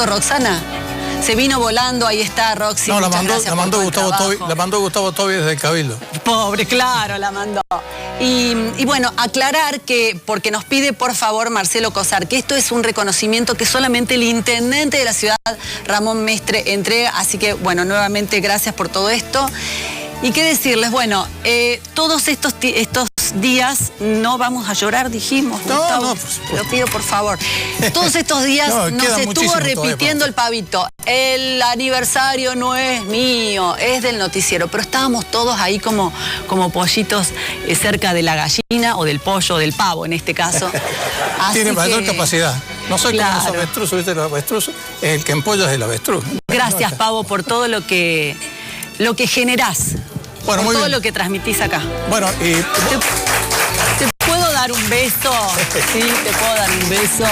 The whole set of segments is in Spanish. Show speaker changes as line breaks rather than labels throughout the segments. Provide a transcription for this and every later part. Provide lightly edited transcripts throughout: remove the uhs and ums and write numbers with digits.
justo Roxana. Se vino volando, ahí está Roxy.
No, la mandó Gustavo Tobi desde el Cabildo.
Pobre, claro, la mandó. Y bueno, aclarar que, porque nos pide por favor Marcelo Cosar, que esto es un reconocimiento que solamente el intendente de la ciudad, Ramón Mestre, entrega. Así que bueno, nuevamente gracias por todo esto. Y qué decirles, bueno, todos estos días no vamos a llorar, dijimos.
No,
Gustavo,
no,
lo pido por favor. Todos estos días nos estuvo repitiendo el pavito. El aniversario no es mío, es del noticiero. Pero estábamos todos ahí como pollitos cerca de la gallina o del pollo o del pavo en este caso.
Tiene mayor capacidad. No soy como los avestruces, ¿viste? Los avestruces, el que empolla es el avestruz.
Gracias, Pavo, por todo lo que generás.
Bueno,
por
muy
todo
bien.
lo que transmitís acá.
Bueno, y...
¿Te puedo dar un beso? Sí, te puedo dar un beso.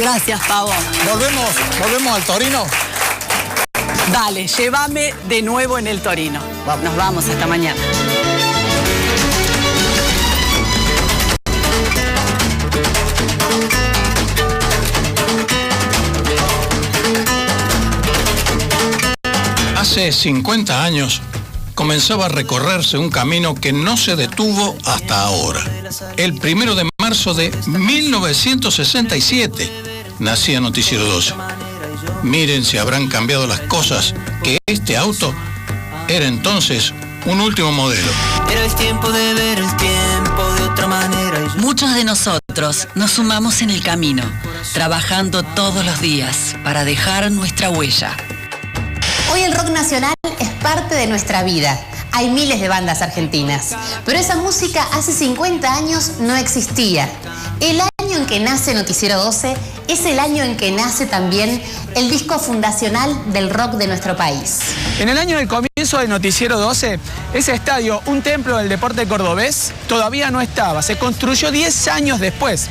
Gracias, Pavo.
¿Volvemos al Torino?
Dale, llévame de nuevo en el Torino.
Vamos.
Nos vamos, hasta mañana.
Hace 50 años comenzaba a recorrerse un camino que no se detuvo hasta ahora. El 1 de marzo de 1967 nacía Noticiero 12. Miren si habrán cambiado las cosas, que este auto era entonces un último modelo.
Pero es tiempo de ver el tiempo de otra manera.
Muchos de nosotros nos sumamos en el camino, trabajando todos los días para dejar nuestra huella.
Hoy el rock nacional es parte de nuestra vida. Hay miles de bandas argentinas, pero esa música hace 50 años no existía. El año en que nace Noticiero 12 es el año en que nace también el disco fundacional del rock de nuestro país.
En el año del comienzo de Noticiero 12, ese estadio, un templo del deporte cordobés, todavía no estaba. Se construyó 10 años después.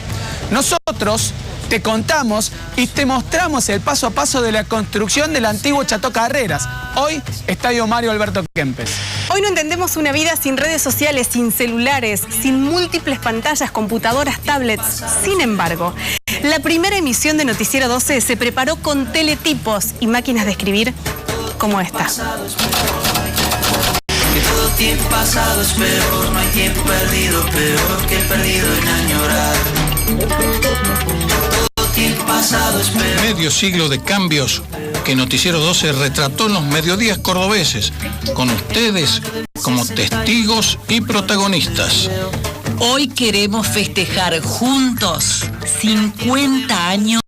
Nosotros te contamos y te mostramos el paso a paso de la construcción del antiguo Chateau Carreras, hoy Estadio Mario Alberto Kempes.
Hoy no entendemos una vida sin redes sociales, sin celulares, sin múltiples pantallas, computadoras, tablets. Sin embargo, la primera emisión de Noticiero 12 se preparó con teletipos y máquinas de escribir como esta.
Que todo tiempo pasado es peor, no hay tiempo perdido, peor que perdido en añorar. Todo tiempo pasado es peor.
Medio siglo de cambios que Noticiero 12 retrató en los mediodías cordobeses, con ustedes como testigos y protagonistas.
Hoy queremos festejar juntos 50 años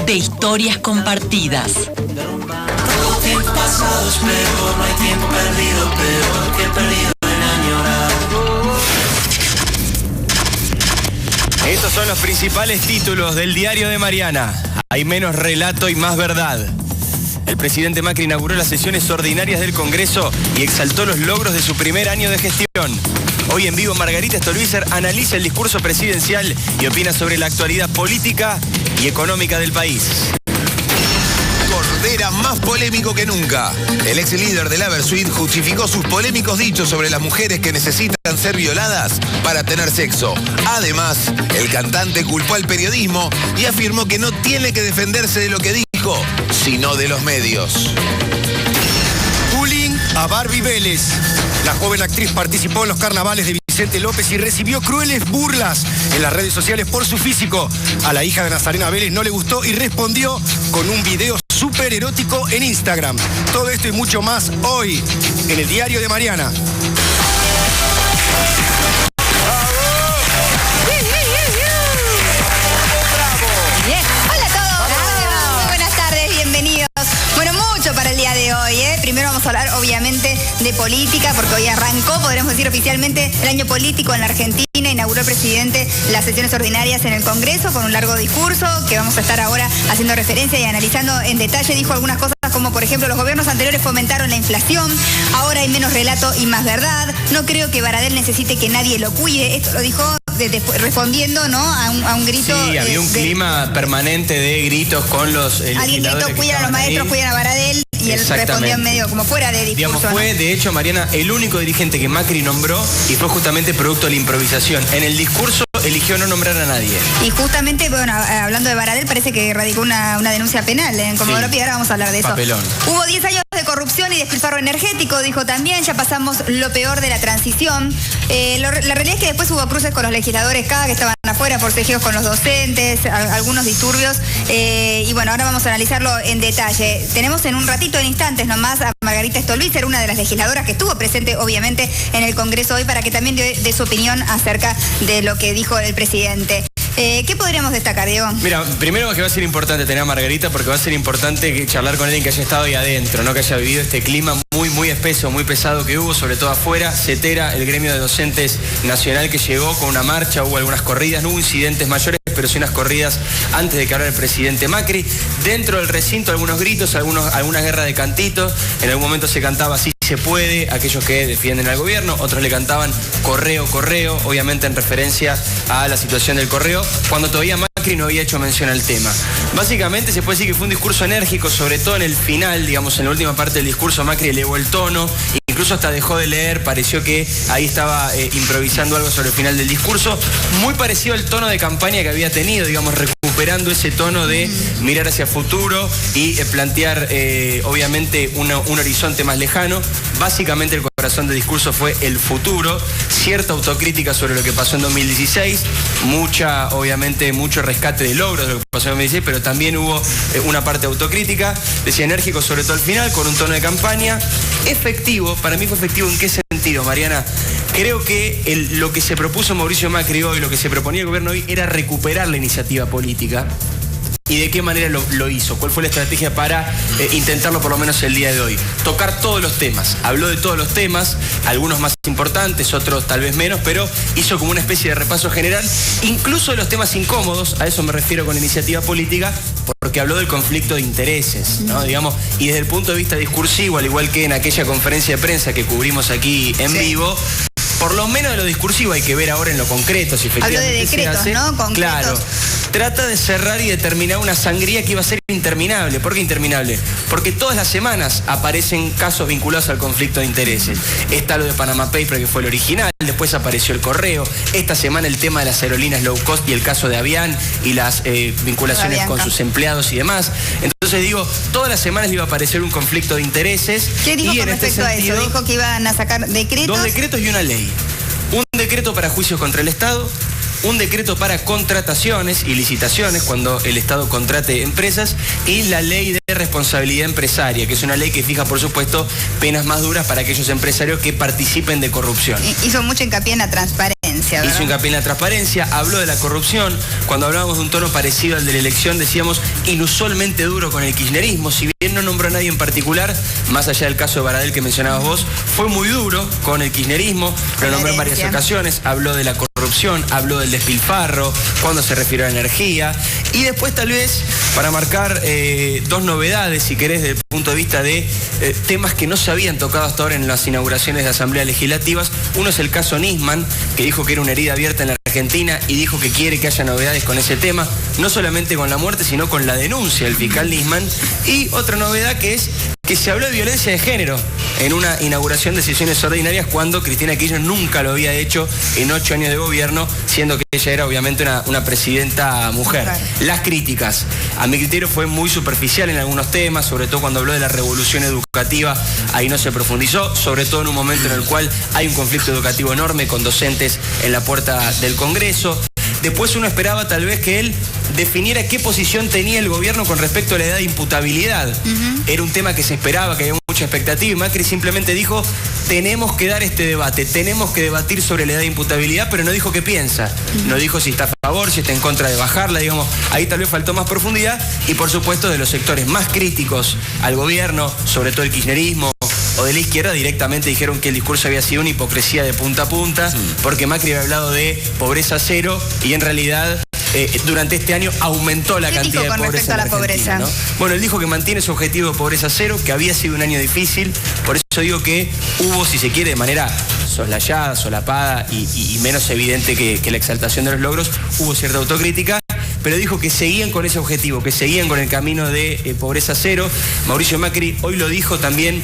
de historias compartidas.
Todo tiempo pasado es peor, no hay tiempo perdido, peor que perdido en añorar.
Estos son los principales títulos del diario de Mariana. Hay menos relato y más verdad. El presidente Macri inauguró las sesiones ordinarias del Congreso y exaltó los logros de su primer año de gestión. Hoy en vivo, Margarita Stolbizer analiza el discurso presidencial y opina sobre la actualidad política y económica del país.
Cordera más polémico que nunca. El ex líder de la Versuit justificó sus polémicos dichos sobre las mujeres que necesitan ser violadas para tener sexo. Además, el cantante culpó al periodismo y afirmó que no tiene que defenderse de lo que dijo, sino de los medios.
Bullying a Barbie Vélez. La joven actriz participó en los carnavales de Vicente López y recibió crueles burlas en las redes sociales por su físico. A la hija de Nazarena Vélez no le gustó y respondió con un video súper erótico en Instagram. Todo esto y mucho más hoy en el diario de Mariana.
Hola a todos. Muy buenas tardes, bienvenidos. Bueno, mucho para el día de hoy, Primero vamos a hablar, obviamente, de política, porque hoy arrancó, podremos decir oficialmente, el año político en la Argentina. Inauguró el presidente las sesiones ordinarias en el Congreso con un largo discurso que vamos a estar ahora haciendo referencia y analizando en detalle. Dijo algunas cosas como, por ejemplo, los gobiernos anteriores fomentaron la inflación, ahora hay menos relato y más verdad. No creo que Baradel necesite que nadie lo cuide. Esto lo dijo respondiendo, ¿no?, a un grito.
Sí, había un clima permanente de gritos con los
alguien gritó, cuidan a los maestros, cuidan a Baradel. Y él respondió en medio como fuera de discurso.
Digamos, fue, de hecho, Mariana, el único dirigente que Macri nombró y fue justamente producto de la improvisación. En el discurso eligió no nombrar a nadie.
Y justamente, bueno, hablando de Baradel, parece que radicó una denuncia penal en Comodoro Pi, ahora vamos a hablar de eso.
Papelón.
Hubo 10 años de corrupción y despilfarro energético, dijo también, ya pasamos lo peor de la transición. La realidad es que después hubo cruces con los legisladores cada que estaban afuera, forcejeos con los docentes, algunos disturbios, y bueno, ahora vamos a analizarlo en detalle. Tenemos en un ratito, en instantes nomás, a Margarita Stolbizer, una de las legisladoras que estuvo presente obviamente en el Congreso hoy, para que también dé su opinión acerca de lo que dijo el presidente. ¿Qué podríamos destacar, Diego?
Mira, primero que va a ser importante tener a Margarita, porque va a ser importante charlar con alguien que haya estado ahí adentro, ¿no? Que haya vivido este clima muy espeso, muy pesado que hubo, sobre todo afuera. CETERA, el gremio de docentes nacional que llegó con una marcha, hubo algunas corridas, no hubo incidentes mayores, pero sí unas corridas antes de que hablara el presidente Macri. Dentro del recinto algunos gritos, alguna guerra de cantitos. En algún momento se cantaba "sí se puede", aquellos que defienden al gobierno, otros le cantaban correo, obviamente en referencia a la situación del correo, cuando todavía Macri no había hecho mención al tema. Básicamente se puede decir que fue un discurso enérgico, sobre todo en el final, digamos, en la última parte del discurso Macri elevó el tono, incluso hasta dejó de leer, pareció que ahí estaba improvisando algo sobre el final del discurso, muy parecido al tono de campaña que había tenido, digamos, recuperando ese tono de mirar hacia futuro y plantear, obviamente, un horizonte más lejano. Básicamente el corazón del discurso fue el futuro, cierta autocrítica sobre lo que pasó en 2016, obviamente, mucho rescate de logros de lo que pasó en 2016, pero también hubo una parte autocrítica, decía enérgico sobre todo al final, con un tono de campaña, efectivo. Para mí fue efectivo, ¿en qué sentido, Mariana? Creo que lo que se propuso Mauricio Macri hoy, lo que se proponía el gobierno hoy, era recuperar la iniciativa política. ¿Y de qué manera lo hizo? ¿Cuál fue la estrategia para intentarlo por lo menos el día de hoy? Tocar todos los temas. Habló de todos los temas, algunos más importantes, otros tal vez menos, pero hizo como una especie de repaso general, incluso de los temas incómodos, a eso me refiero con iniciativa política, porque habló del conflicto de intereses, ¿no? Digamos, y desde el punto de vista discursivo, al igual que en aquella conferencia de prensa que cubrimos aquí en vivo, por lo menos de lo discursivo hay que ver ahora en lo concreto si efectivamente
habló de decretos,
se hace,
¿no? Concretos.
Claro. Trata de cerrar y de terminar una sangría que iba a ser interminable. ¿Por qué interminable? Porque todas las semanas aparecen casos vinculados al conflicto de intereses. Está lo de Panama Paper, que fue el original, después apareció el correo, esta semana el tema de las aerolíneas low cost y el caso de Avian y las vinculaciones con sus empleados y demás. Entonces digo, todas las semanas le iba a aparecer un conflicto de intereses.
¿Qué dijo con respecto a eso? Dijo que iban a sacar decretos.
2 decretos y una ley. Un decreto para juicios contra el Estado, un decreto para contrataciones y licitaciones cuando el Estado contrate empresas, y la ley de responsabilidad empresaria, que es una ley que fija, por supuesto, penas más duras para aquellos empresarios que participen de corrupción.
Hizo mucho hincapié en la transparencia, ¿verdad?
Hizo hincapié en la transparencia, habló de la corrupción. Cuando hablábamos de un tono parecido al de la elección, decíamos inusualmente duro con el kirchnerismo. Si bien no nombró a nadie en particular, más allá del caso de Baradel que mencionabas vos, fue muy duro con el kirchnerismo, lo nombró en varias ocasiones, habló de la corrupción, habló del despilfarro, cuando se refirió a energía, y después tal vez para marcar 2 novedades, si querés, desde el punto de vista de temas que no se habían tocado hasta ahora en las inauguraciones de asambleas legislativas. Uno es el caso Nisman, que dijo que era una herida abierta en la Argentina y dijo que quiere que haya novedades con ese tema, no solamente con la muerte, sino con la denuncia del fiscal Nisman. Y otra novedad que es que se habló de violencia de género en una inauguración de sesiones ordinarias, cuando Cristina Kirchner nunca lo había hecho en 8 años de gobierno, siendo que ella era obviamente una presidenta mujer. Las críticas, a mi criterio, fue muy superficial en algunos temas, sobre todo cuando habló de la revolución educativa, ahí no se profundizó, sobre todo en un momento en el cual hay un conflicto educativo enorme con docentes en la puerta del Congreso. Después uno esperaba tal vez que él definiera qué posición tenía el gobierno con respecto a la edad de imputabilidad. Era un tema que se esperaba, que había mucha expectativa, y Macri simplemente dijo, tenemos que dar este debate, tenemos que debatir sobre la edad de imputabilidad, pero no dijo qué piensa. No dijo si está a favor, si está en contra de bajarla, digamos. Ahí tal vez faltó más profundidad, y por supuesto de los sectores más críticos al gobierno, sobre todo el kirchnerismo o de la izquierda, directamente dijeron que el discurso había sido una hipocresía de punta a punta, porque Macri había hablado de pobreza cero y en realidad durante este año aumentó la cantidad de pobreza en la Argentina, ¿no? Bueno, él dijo que mantiene su objetivo de pobreza cero, que había sido un año difícil, por eso digo que hubo, si se quiere, de manera soslayada, solapada y menos evidente que la exaltación de los logros, hubo cierta autocrítica, pero dijo que seguían con ese objetivo, que seguían con el camino de pobreza cero. Mauricio Macri hoy lo dijo también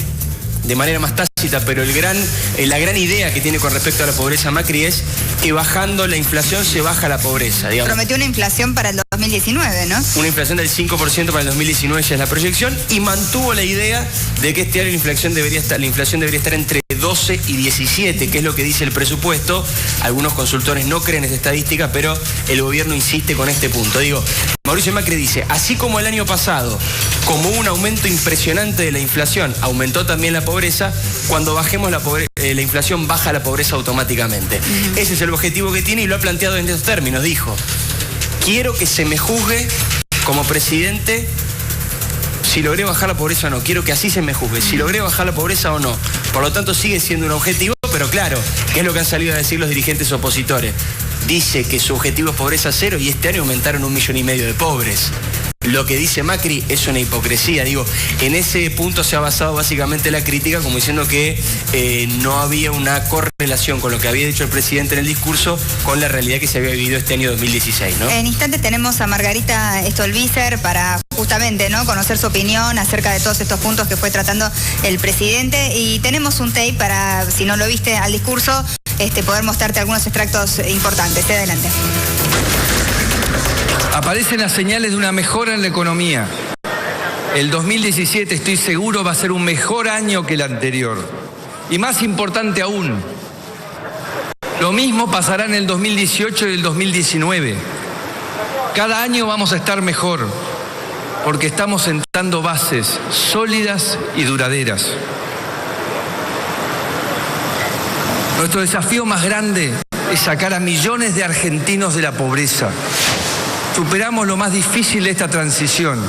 de manera más tácita tácita, pero la gran idea que tiene con respecto a la pobreza Macri es que bajando la inflación se baja la pobreza, digamos.
Prometió una inflación para el 2019, ¿no?
Una inflación del 5% para el 2019 ya es la proyección, y mantuvo la idea de que este año la inflación debería estar entre 12 y 17, que es lo que dice el presupuesto. Algunos consultores no creen esta estadística, pero el gobierno insiste con este punto. Digo, Mauricio Macri dice, así como el año pasado, como un aumento impresionante de la inflación, aumentó también la pobreza, cuando bajemos la inflación baja la pobreza automáticamente. Ese es el objetivo que tiene y lo ha planteado en estos términos. Dijo, quiero que se me juzgue como presidente si logré bajar la pobreza o no. Quiero que así se me juzgue, si logré bajar la pobreza o no. Por lo tanto, sigue siendo un objetivo, pero claro, ¿qué es lo que han salido a decir los dirigentes opositores? Dice que su objetivo es pobreza cero y este año aumentaron 1,5 millones de pobres. Lo que dice Macri es una hipocresía. Digo, en ese punto se ha basado básicamente la crítica, como diciendo que no había una correlación con lo que había dicho el presidente en el discurso con la realidad que se había vivido este año 2016, ¿no?
En instantes tenemos a Margarita Stolbizer para justamente, ¿no?, conocer su opinión acerca de todos estos puntos que fue tratando el presidente, y tenemos un tape para, si no lo viste al discurso, poder mostrarte algunos extractos importantes. Adelante.
Aparecen las señales de una mejora en la economía. El 2017, estoy seguro, va a ser un mejor año que el anterior. Y más importante aún, lo mismo pasará en el 2018 y el 2019. Cada año vamos a estar mejor, porque estamos sentando bases sólidas y duraderas. Nuestro desafío más grande es sacar a millones de argentinos de la pobreza. Superamos lo más difícil de esta transición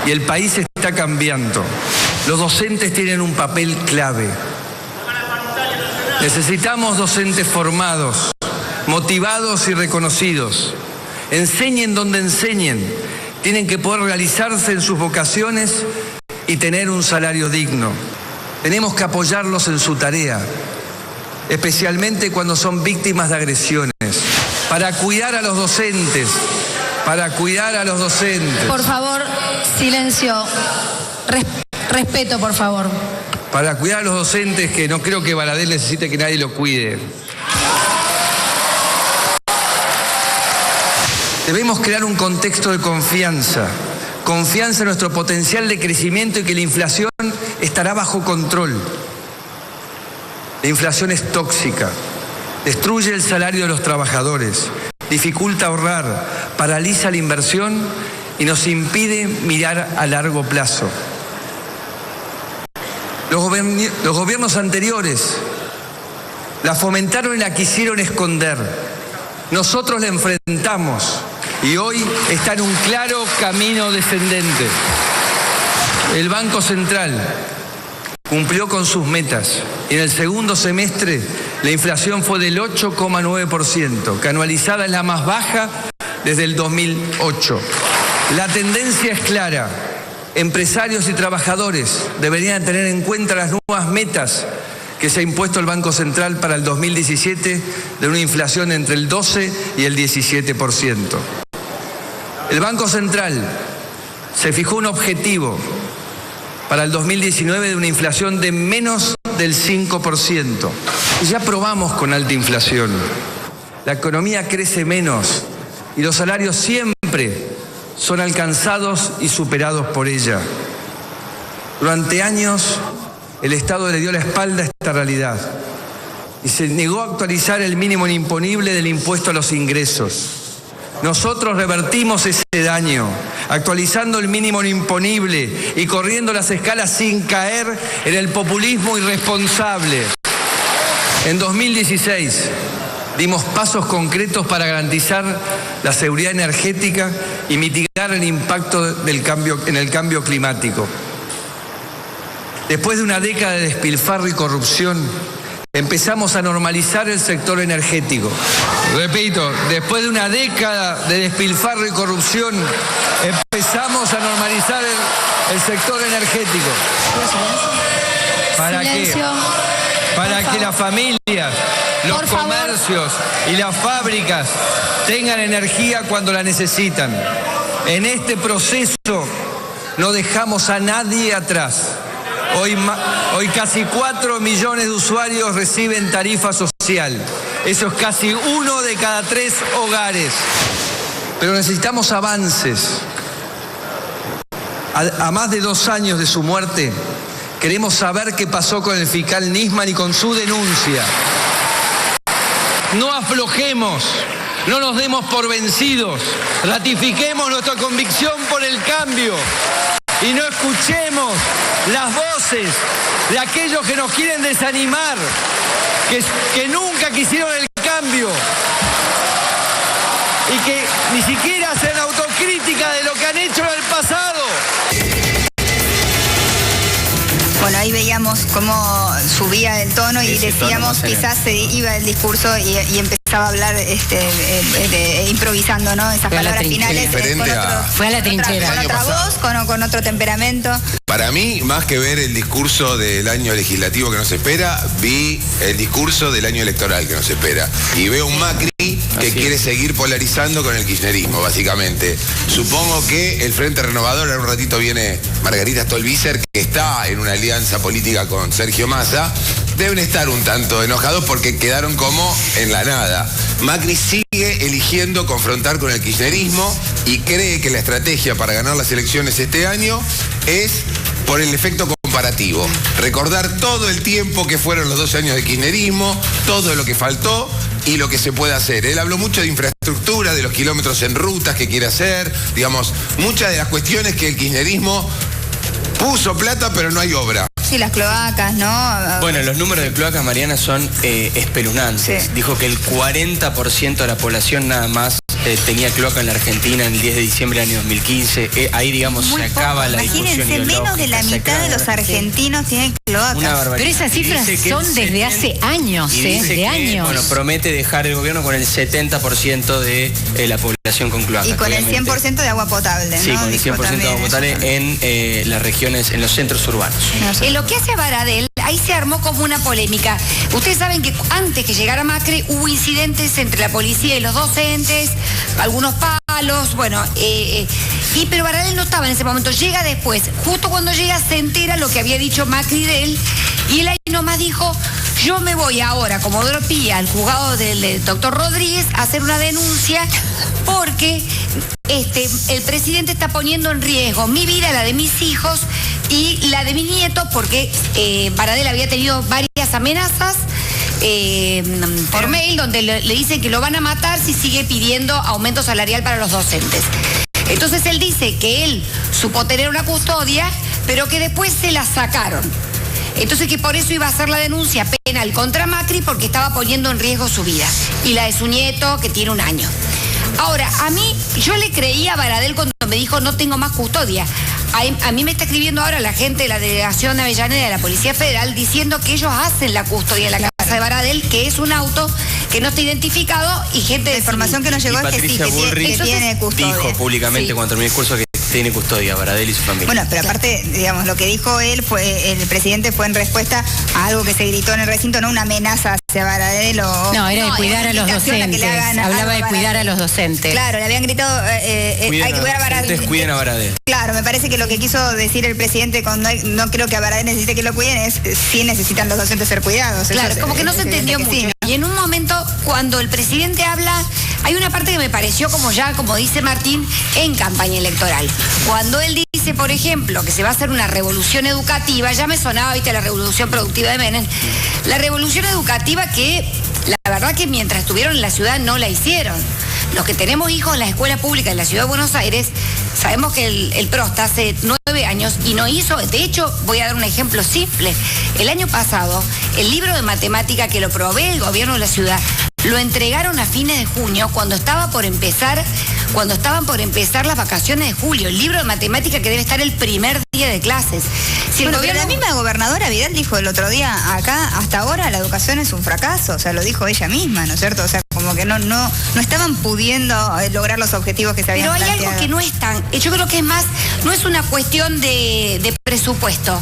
y el país está cambiando. Los docentes tienen un papel clave. Necesitamos docentes formados, motivados y reconocidos. Enseñen donde enseñen. Tienen que poder realizarse en sus vocaciones y tener un salario digno. Tenemos que apoyarlos en su tarea, especialmente cuando son víctimas de agresiones. Para cuidar a los docentes.
Por favor, silencio. Respeto, por favor.
Para cuidar a los docentes, que no creo que Baradel necesite que nadie lo cuide. Debemos crear un contexto de confianza. Confianza en nuestro potencial de crecimiento y que la inflación estará bajo control. La inflación es tóxica. Destruye el salario de los trabajadores. Dificulta ahorrar, paraliza la inversión y nos impide mirar a largo plazo. Los gobiernos anteriores la fomentaron y la quisieron esconder. Nosotros la enfrentamos y hoy está en un claro camino descendente. El Banco Central cumplió con sus metas. En el segundo semestre la inflación fue del 8,9%, que anualizada es la más baja desde el 2008. La tendencia es clara. Empresarios y trabajadores deberían tener en cuenta las nuevas metas que se ha impuesto el Banco Central para el 2017 de una inflación entre el 12 y el 17%. El Banco Central se fijó un objetivo para el 2019 de una inflación de menos del 5%. Y ya probamos con alta inflación. La economía crece menos y los salarios siempre son alcanzados y superados por ella. Durante años, el Estado le dio la espalda a esta realidad y se negó a actualizar el mínimo imponible del impuesto a los ingresos. Nosotros revertimos ese daño, actualizando el mínimo imponible y corriendo las escalas sin caer en el populismo irresponsable. En 2016 dimos pasos concretos para garantizar la seguridad energética y mitigar el impacto en el cambio climático. Después de una década de despilfarro y corrupción, empezamos a normalizar el sector energético. Repito, después de una década de despilfarro y corrupción, empezamos a normalizar el sector energético. ¿Para qué? Para que las familias, los comercios y las fábricas tengan energía cuando la necesitan. En este proceso no dejamos a nadie atrás. Hoy casi 4 millones de usuarios reciben tarifa social. Eso es casi 1 de cada 3 hogares. Pero necesitamos avances. A más de 2 años de su muerte, queremos saber qué pasó con el fiscal Nisman y con su denuncia. No aflojemos, no nos demos por vencidos, ratifiquemos nuestra convicción por el cambio y no escuchemos las voces de aquellos que nos quieren desanimar, que nunca quisieron el cambio y que ni siquiera hacen autocrítica de lo que han hecho en el pasado.
Bueno, ahí veíamos cómo subía el tono y decíamos, quizás se iba el discurso y empezaba a hablar improvisando, ¿no? Esas palabras finales.
Fue a la trinchera.
Con otra voz, con otro temperamento.
Para mí, más que ver el discurso del año legislativo que nos espera, vi el discurso del año electoral que nos espera. Y veo un Macri que quiere seguir polarizando con el kirchnerismo, básicamente. Supongo que el Frente Renovador, ahora un ratito viene Margarita Stolbizer, que está en una alianza política con Sergio Massa, deben estar un tanto enojados porque quedaron como en la nada. Macri sigue eligiendo confrontar con el kirchnerismo y cree que la estrategia para ganar las elecciones este año es por el efecto comparativo. Recordar todo el tiempo que fueron los 12 años de kirchnerismo, todo lo que faltó y lo que se puede hacer. Él habló mucho de infraestructura, de los kilómetros en rutas que quiere hacer, digamos, muchas de las cuestiones que el kirchnerismo puso plata pero no hay obra.
Sí, las cloacas, ¿no?
Bueno, los números de cloacas, Mariana, son espeluznantes. Sí. Dijo que el 40% de la población nada más tenía cloaca en la Argentina en el 10 de diciembre del año 2015. Ahí, digamos, se acaba la discusión ideológica.
Imagínense, menos de la mitad de los argentinos tienen cloacas.
Una barbaridad.
Pero esas cifras son desde hace años, de años.
Bueno, promete dejar el gobierno con el 70% de la población con cloacas.
Y con el 100% de agua potable, ¿no?
Sí, con el 100% de agua potable en las regiones, en los centros urbanos.
En lo que hace a Baradel, ahí se armó como una polémica. Ustedes saben que antes que llegara Macri hubo incidentes entre la policía y los docentes, algunos palos, bueno, pero Baradel no estaba en ese momento, llega después. Justo cuando llega se entera lo que había dicho Macri de él, y él ahí nomás dijo: yo me voy ahora, como Pía, al juzgado del doctor Rodríguez, a hacer una denuncia porque el presidente está poniendo en riesgo mi vida, la de mis hijos y la de mis nietos, porque Baradel había tenido varias amenazas por mail donde le dicen que lo van a matar si sigue pidiendo aumento salarial para los docentes. Entonces él dice que él supo tener una custodia, pero que después se la sacaron. Entonces que por eso iba a hacer la denuncia penal contra Macri porque estaba poniendo en riesgo su vida y la de su nieto, que tiene 1 año. Ahora, yo le creía a Baradel cuando me dijo no tengo más custodia. A mí me está escribiendo ahora la gente de la delegación de Avellaneda de la Policía Federal diciendo que ellos hacen la custodia en la casa de Baradel, que es un auto que no está identificado y gente de
información que nos llegó es que sí, que tiene custodia.
Dijo públicamente cuando terminó el discurso que tiene custodia Baradel y su familia.
Bueno, pero aparte, digamos, lo que dijo él el presidente fue en respuesta a algo que se gritó en el recinto, no una amenaza hacia Baradel o...
No, era de cuidar a los docentes. Hablaba de cuidar a los docentes.
Claro, le habían gritado, hay que cuidar a Baradel.
Cuiden a Baradel.
Claro, me parece que lo que quiso decir el presidente con no creo que a Baradel necesite que lo cuiden es sí necesitan los docentes ser cuidados.
Claro, como que no se entendió mucho. Sí, ¿no? Y en un momento, cuando el presidente habla, hay una parte que me pareció como dice Martín, en campaña electoral. Cuando él dice, por ejemplo, que se va a hacer una revolución educativa, ya me sonaba, viste, la revolución productiva de Menem, la revolución educativa que, la verdad que mientras estuvieron en la ciudad no la hicieron. Los que tenemos hijos en la escuela pública de la ciudad de Buenos Aires, sabemos que el PROSTA hace 9 años y no hizo, de hecho, voy a dar un ejemplo simple. El año pasado, el libro de matemática que lo provee el gobierno de la ciudad, lo entregaron a fines de junio cuando estaban por empezar las vacaciones de julio. El libro de matemática que debe estar el primer día de clases. Si
pero la misma gobernadora Vidal dijo el otro día, acá hasta ahora la educación es un fracaso, o sea, lo dijo ella misma, ¿no es cierto? O sea, como que no estaban pudiendo lograr los objetivos que se habían planteado.
Pero hay algo que no es tan, yo creo que es más, no es una cuestión de presupuesto.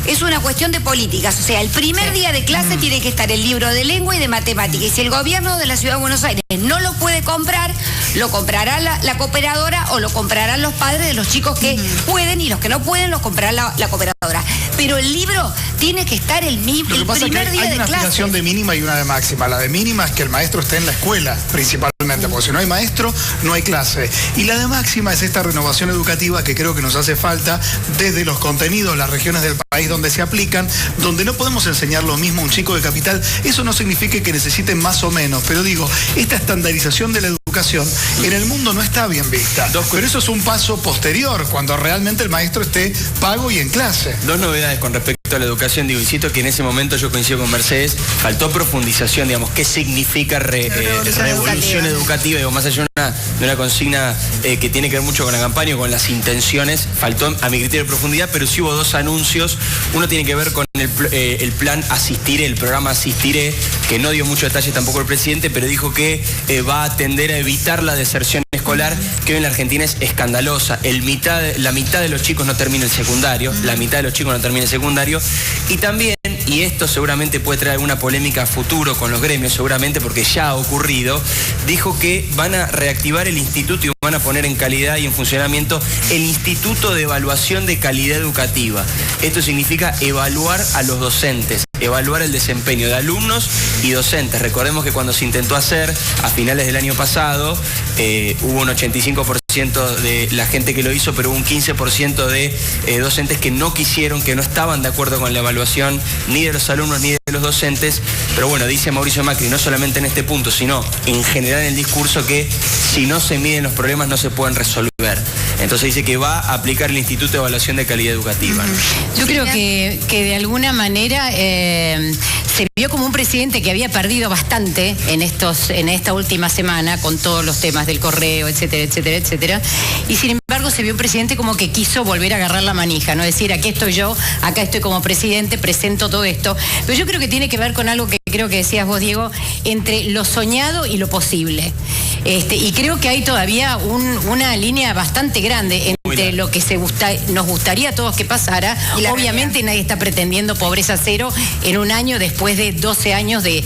es una cuestión de políticas. O sea, el primer día de clase tiene que estar el libro de lengua y de matemática. Y si el gobierno de la Ciudad de Buenos Aires no lo puede comprar, lo comprará la cooperadora o lo comprarán los padres de los chicos que pueden, y los que no pueden los comprará la cooperadora. Pero el libro tiene que estar el primer día de clase.
Hay una aplicación de mínima y una de máxima. La de mínima es que el maestro esté en la escuela, principalmente, porque si no hay maestro, no hay clase. Y la de máxima es esta renovación educativa que creo que nos hace falta desde los contenidos, las regiones del país donde se aplican, donde no podemos enseñar lo mismo a un chico de capital. Eso no significa que necesiten más o menos, pero digo, esta estandarización de la educación en el mundo no está bien vista. Pero eso es un paso posterior, cuando realmente el maestro esté pago y en clase.
Dos novedades con respecto a la educación. Digo, insisto que en ese momento yo coincido con Mercedes, faltó profundización, digamos, qué significa revolución educativa, digo, más allá de una consigna que tiene que ver mucho con la campaña o con las intenciones, faltó a mi criterio de profundidad, pero sí hubo dos anuncios. Uno tiene que ver con el plan Asistiré, el programa Asistiré, que no dio mucho detalle tampoco el presidente, pero dijo que va a tender a evitar la deserción escolar, que hoy en la Argentina es escandalosa. La mitad de los chicos no termina el secundario, y también, y esto seguramente puede traer alguna polémica a futuro con los gremios, seguramente porque ya ha ocurrido, dijo que van a reactivar el instituto y van a poner en calidad y en funcionamiento el Instituto de Evaluación de Calidad Educativa. Esto significa evaluar a los docentes, evaluar el desempeño de alumnos y docentes. Recordemos que cuando se intentó hacer a finales del año pasado, hubo un 85% de la gente que lo hizo, pero hubo un 15% de docentes que no quisieron, que no estaban de acuerdo con la evaluación ni de los alumnos ni de los docentes. Pero bueno, dice Mauricio Macri, no solamente en este punto, sino en general en el discurso, que si no se miden los problemas no se pueden resolver. Entonces dice que va a aplicar el Instituto de Evaluación de Calidad Educativa.
Yo creo que de alguna manera se vio como un presidente que había perdido bastante en esta última semana con todos los temas del correo, etcétera, etcétera, etcétera. Y sin embargo se vio un presidente como que quiso volver a agarrar la manija, no decir, aquí estoy yo, acá estoy como presidente, presento todo esto. Pero yo creo que tiene que ver con algo que creo que decías vos, Diego, entre lo soñado y lo posible. Y creo que hay todavía una línea bastante grande entre lo que nos gustaría a todos que pasara. Obviamente nadie está pretendiendo pobreza cero en un año después de 12 años de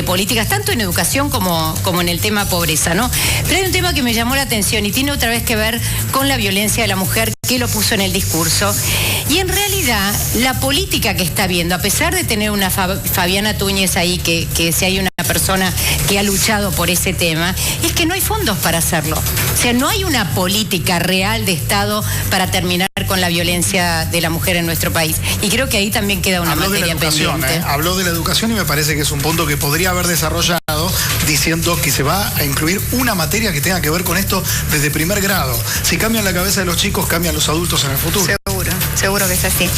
políticas, tanto en educación como en el tema pobreza, ¿no? Pero hay un tema que me llamó la atención y tiene otra vez que ver con la violencia de la mujer, que lo puso en el discurso. Y en realidad, la política que está viendo, a pesar de tener una Fabiana Túñez ahí, que si hay una persona que ha luchado por ese tema, es que no hay fondos para hacerlo. O sea, no hay una política real de Estado para terminar con la violencia de la mujer en nuestro país. Y creo que ahí también queda una materia pendiente.
Habló de la educación y me parece que es un punto que podría haber desarrollado diciendo que se va a incluir una materia que tenga que ver con esto desde primer grado. Si cambian la cabeza de los chicos, cambian los adultos en el futuro.
Seguro que es así.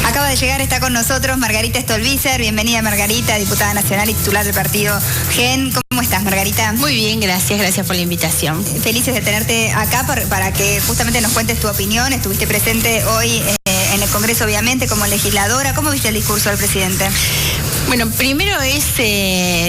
Acaba de llegar, está con nosotros Margarita Stolbizer. Bienvenida, Margarita, diputada nacional y titular del partido GEN. ¿Cómo estás, Margarita?
Muy bien, gracias por la invitación.
Felices de tenerte acá para que justamente nos cuentes tu opinión. Estuviste presente hoy en el Congreso, obviamente, como legisladora. ¿Cómo viste el discurso del presidente?
Bueno, primero es,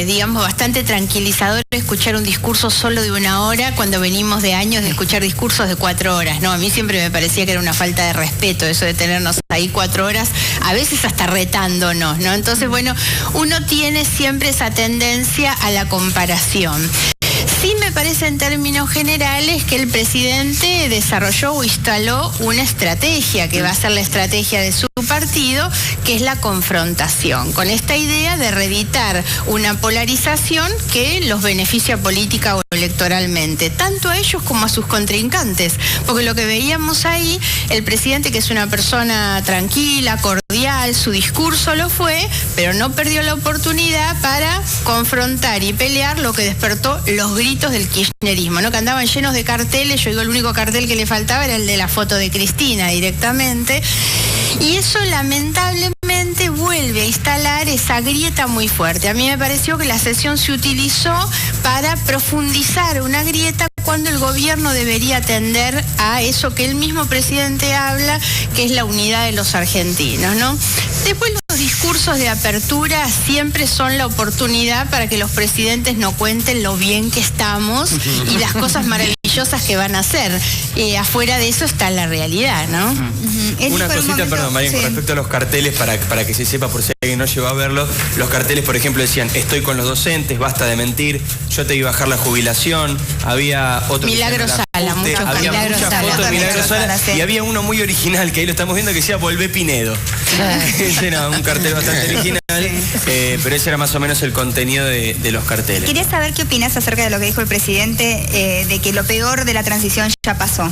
digamos, bastante tranquilizador escuchar un discurso solo de 1 hora cuando venimos de años de escuchar discursos de 4 horas, ¿no? A mí siempre me parecía que era una falta de respeto eso de tenernos ahí 4 horas, a veces hasta retándonos, ¿no? Entonces, bueno, uno tiene siempre esa tendencia a la comparación. Sí me parece en términos generales que el presidente desarrolló o instaló una estrategia que va a ser la estrategia de su partido, que es la confrontación, con esta idea de reeditar una polarización que los beneficia política o electoralmente, tanto a ellos como a sus contrincantes, porque lo que veíamos ahí, el presidente, que es una persona tranquila, cordial, su discurso lo fue, pero no perdió la oportunidad para confrontar y pelear lo que despertó los gritos del kirchnerismo, ¿no? Que andaban llenos de carteles. Yo digo, el único cartel que le faltaba era el de la foto de Cristina directamente, y eso lamentablemente vuelve a instalar esa grieta muy fuerte. A mí me pareció que la sesión se utilizó para profundizar una grieta cuando el gobierno debería atender a eso que el mismo presidente habla, que es la unidad de los argentinos, ¿no? Después los discursos de apertura siempre son la oportunidad para que los presidentes nos cuenten lo bien que estamos y las cosas maravillosas maravillosas que van a hacer. Afuera de eso está la realidad, ¿no?
Una cosita, perdón, María, con respecto a los carteles, para que se sepa por si alguien no llegó a verlo, los carteles, por ejemplo, decían, estoy con los docentes, basta de mentir, yo te iba a bajar la jubilación, había otro...
Milagro Sala, muchos
había
Milagro
muchas
Sala.
fotos de Milagro Sala,
sí.
y había uno muy original, que ahí lo estamos viendo, que decía, volvé Pinedo. Ese era un cartel bastante original, pero ese era más o menos el contenido de los carteles.
Quería saber qué opinás acerca de lo que dijo el presidente, de que lo peor de la transición ya pasó.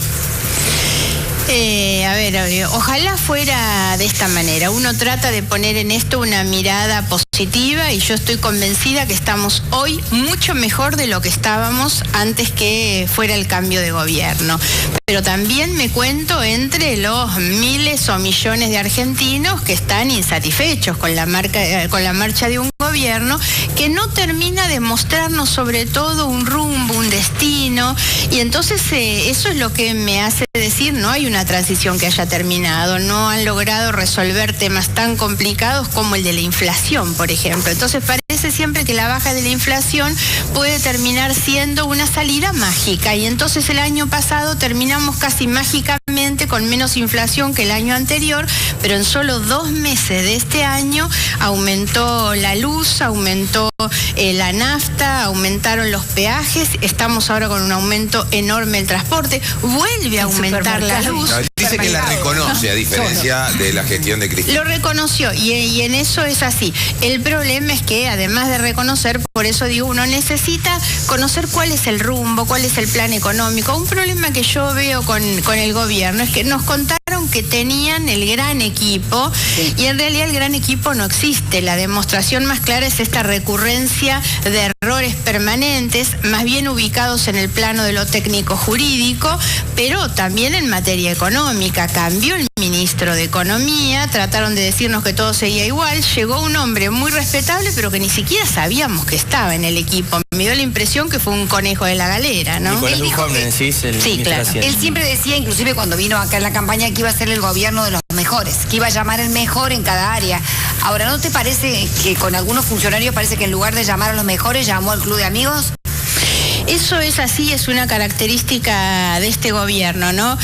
Ojalá fuera de esta manera. Uno trata de poner en esto una mirada positiva y yo estoy convencida que estamos hoy mucho mejor de lo que estábamos antes que fuera el cambio de gobierno. Pero también me cuento entre los miles o millones de argentinos que están insatisfechos con la marcha de un gobierno que no termina de mostrarnos sobre todo un rumbo, un destino, y entonces eso es lo que me hace decir, no hay una transición que haya terminado, no han logrado resolver temas tan complicados como el de la inflación, por ejemplo. Entonces parece siempre que la baja de la inflación puede terminar siendo una salida mágica, y entonces el año pasado terminamos casi mágicamente con menos inflación que el año anterior, pero en solo 2 meses de este año aumentó la luz, aumentó la nafta, aumentaron los peajes, estamos ahora con un aumento enorme del transporte, vuelve a aumentar la luz.
No, dice que la reconoce, a diferencia de la gestión de Cristina.
Lo reconoció y en eso es así. El problema es que además de reconocer, por eso digo, uno necesita conocer cuál es el rumbo, cuál es el plan económico. Un problema que yo veo con el gobierno es que nos contaron que tenían el gran equipo, y en realidad el gran equipo no existe. La demostración más clara es esta recurrencia de errores permanentes, más bien ubicados en el plano de lo técnico jurídico, pero también en materia económica. Cambió el ministro de Economía, trataron de decirnos que todo seguía igual, llegó un hombre muy respetable, pero que ni siquiera sabíamos que estaba en el equipo. Me dio la impresión que fue un conejo de la galera, ¿no?
Nicolás Luján, decís,
sí, claro.
Él siempre decía, inclusive cuando vino acá en la campaña, que iba a ser el gobierno de los mejores, que iba a llamar el mejor en cada área. Ahora, ¿no te parece que con algunos funcionarios parece que en lugar de llamar a los mejores, llamó al club de amigos?
Eso es así, es una característica de este gobierno, ¿no?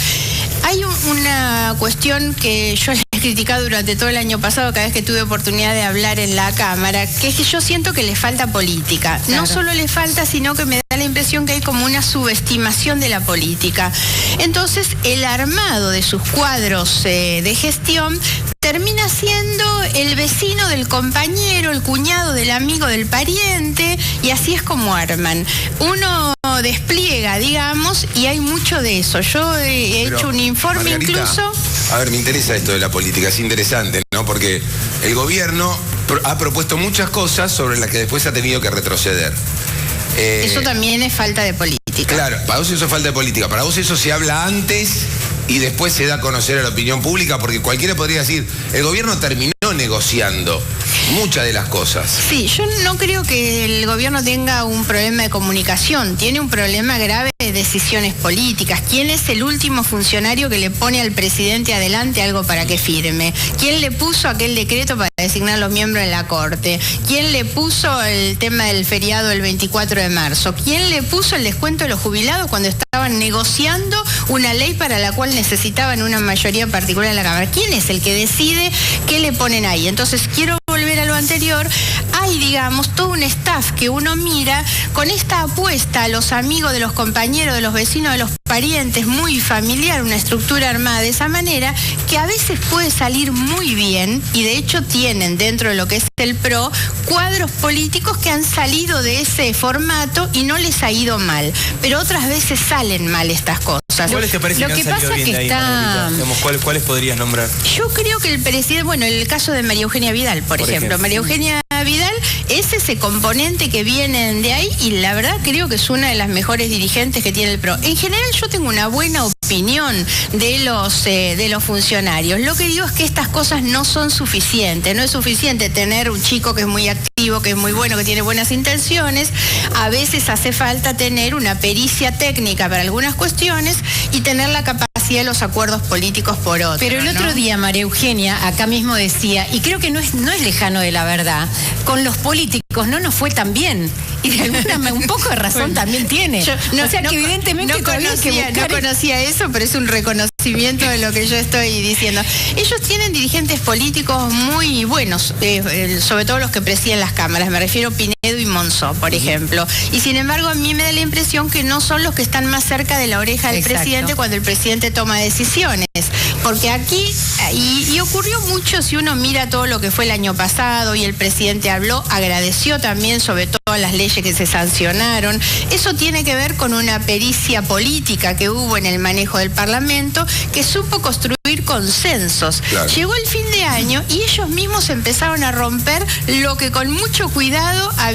Hay una cuestión que yo he criticado durante todo el año pasado, cada vez que tuve oportunidad de hablar en la Cámara, que es que yo siento que le falta política. Claro. No solo le falta, sino que me da la impresión que hay como una subestimación de la política. Entonces, el armado de sus cuadros de gestión termina siendo el vecino del compañero, el cuñado del amigo del pariente, y así es como arman. Uno despliega, digamos, y hay mucho de eso. Yo he hecho un informe, Margarita, incluso...
A ver, me interesa esto de la política, es interesante, ¿no? Porque el gobierno ha propuesto muchas cosas sobre las que después ha tenido que retroceder.
Eso también es falta de política.
Claro, para vos eso es falta de política. Para vos eso se habla antes y después se da a conocer a la opinión pública, porque cualquiera podría decir, el gobierno terminó negociando muchas de las cosas.
Sí, yo no creo que el gobierno tenga un problema de comunicación, tiene un problema grave de decisiones políticas. ¿Quién es el último funcionario que le pone al presidente adelante algo para que firme? ¿Quién le puso aquel decreto para designar los miembros de la Corte? ¿Quién le puso el tema del feriado el 24 de marzo? ¿Quién le puso el descuento de los jubilados cuando estaban negociando una ley para la cual necesitaban una mayoría particular en la Cámara? ¿Quién es el que decide qué le ponen ahí? Entonces, quiero volver a lo anterior. Hay, digamos, todo un staff que uno mira con esta apuesta a los amigos de los compañeros, de los vecinos, de los parientes, muy familiar, una estructura armada de esa manera, que a veces puede salir muy bien, y de hecho tienen dentro de lo que es el PRO cuadros políticos que han salido de ese formato y no les ha ido mal, pero otras veces salen mal estas cosas.
¿Cuáles te parece que han salido bien de ahí, Margarita? Digamos, ¿cuáles podrías nombrar?
Yo creo que el presidente, bueno, el caso de María Eugenia Vidal, por ejemplo. María Eugenia Vidal es ese componente que vienen de ahí, y la verdad creo que es una de las mejores dirigentes que tiene el PRO. En general yo tengo una buena opinión de los funcionarios. Lo que digo es que estas cosas no son suficientes. No es suficiente tener un chico que es muy activo, que es muy bueno, que tiene buenas intenciones. A veces hace falta tener una pericia técnica para algunas cuestiones y tener la capacidad hacía los acuerdos políticos por otro.
Pero el otro día María Eugenia acá mismo decía, y creo que no es lejano de la verdad, con los políticos no nos fue tan bien. Y de alguna un poco de razón también tiene. O sea que evidentemente
no conocía eso, pero es un reconocimiento de lo que yo estoy diciendo. Ellos tienen dirigentes políticos muy buenos, sobre todo los que presiden las cámaras. Me refiero a Pinedo y Monzó, por ejemplo. Y sin embargo, a mí me da la impresión que no son los que están más cerca de la oreja del presidente cuando el presidente toma decisiones. Porque aquí, y ocurrió mucho si uno mira todo lo que fue el año pasado y el presidente habló, agradeció también sobre todas las leyes que se sancionaron. Eso tiene que ver con una pericia política que hubo en el manejo del Parlamento que supo construir consensos. Claro. Llegó el fin de año y ellos mismos empezaron a romper lo que con mucho cuidado había